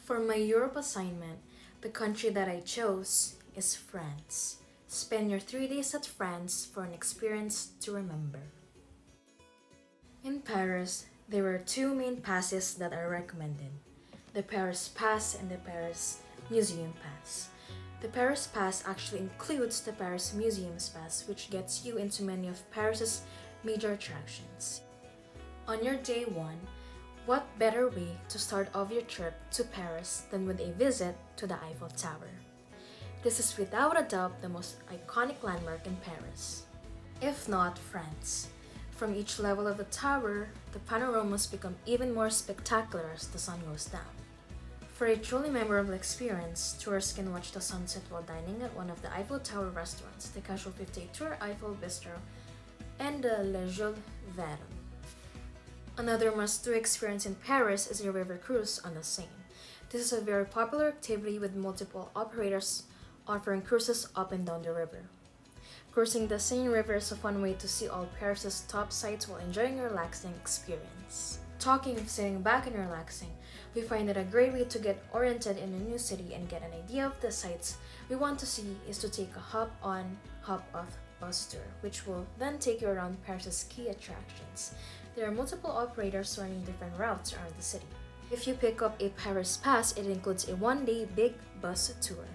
For my Europe assignment, the country that I chose is France. Spend your 3 days at France for an experience to remember. In Paris, there are two main passes that are recommended: the Paris Pass and the Paris Museum Pass. The Paris Pass actually includes the Paris Museums Pass, which gets you into many of Paris's major attractions. On your day one, what better way to start off your trip to Paris than with a visit to the Eiffel Tower? This is without a doubt the most iconic landmark in Paris, if not France. From each level of the tower, the panoramas become even more spectacular as the sun goes down. For a truly memorable experience, tourists can watch the sunset while dining at one of the Eiffel Tower restaurants, the Casual 58 Tour Eiffel Bistro, and the Le Jules Verne. Another must-do experience in Paris is a river cruise on the Seine. This is a very popular activity with multiple operators offering cruises up and down the river. Cruising the Seine River is a fun way to see all Paris's top sights while enjoying a relaxing experience. Talking of sitting back and relaxing, we find that a great way to get oriented in a new city and get an idea of the sights we want to see is to take a hop-on, hop-off bus tour, which will then take you around Paris's key attractions. There are multiple operators running different routes around the city. If you pick up a Paris Pass, it includes a one-day big bus tour.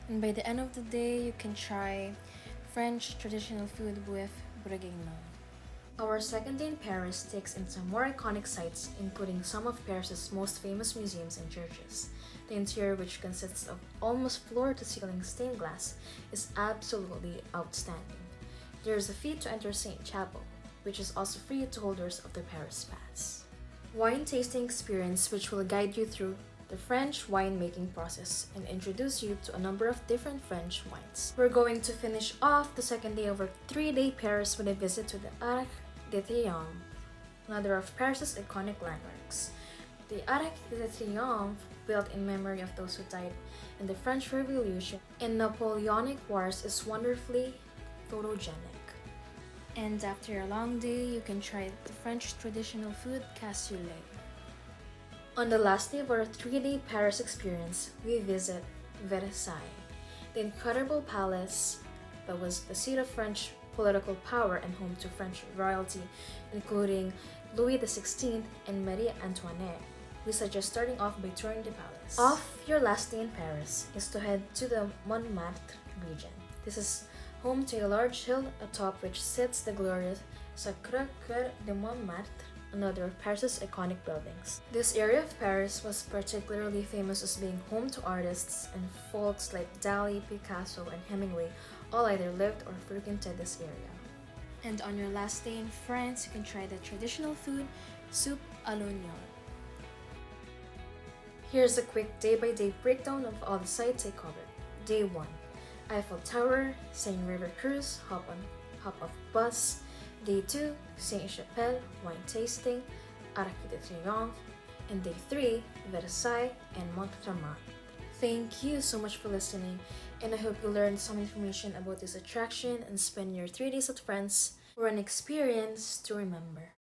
And by the end of the day, you can try French traditional food with bourguignon. Our second day in Paris takes in some more iconic sites, including some of Paris's most famous museums and churches. The interior, which consists of almost floor-to-ceiling stained glass, is absolutely outstanding. There is a fee to enter Saint Chapel, which is also free to holders of the Paris Pass. Wine tasting experience, which will guide you through the French winemaking process and introduce you to a number of different French wines. We're going to finish off the second day of our 3-day Paris with a visit to the Arc de Triomphe, another of Paris's iconic landmarks. The Arc de Triomphe, built in memory of those who died in the French Revolution and Napoleonic Wars, is wonderfully photogenic. And after a long day, you can try the French traditional food cassoulet. On the last day of our 3-day Paris experience, we visit Versailles, the incredible palace that was the seat of French political power and home to French royalty, including Louis XVI and Marie Antoinette. We suggest starting off by touring the palace. Off your last day in Paris is to head to the Montmartre region. This is home to a large hill atop which sits the glorious Sacré-Cœur de Montmartre, another of Paris's iconic buildings. This area of Paris was particularly famous as being home to artists and folks like Dali, Picasso, and Hemingway all either lived or frequented this area. And on your last day in France, you can try the traditional food, soup à l'oignon. Here's a quick day-by-day breakdown of all the sites I covered. Day 1. Eiffel Tower, Seine River Cruise, hop-on, hop-off bus. Day 2, Saint-Chapelle, wine tasting, Arc de Triomphe. And Day 3, Versailles and Montmartre. Thank you so much for listening, and I hope you learned some information about this attraction and spend your 3 days at France for an experience to remember.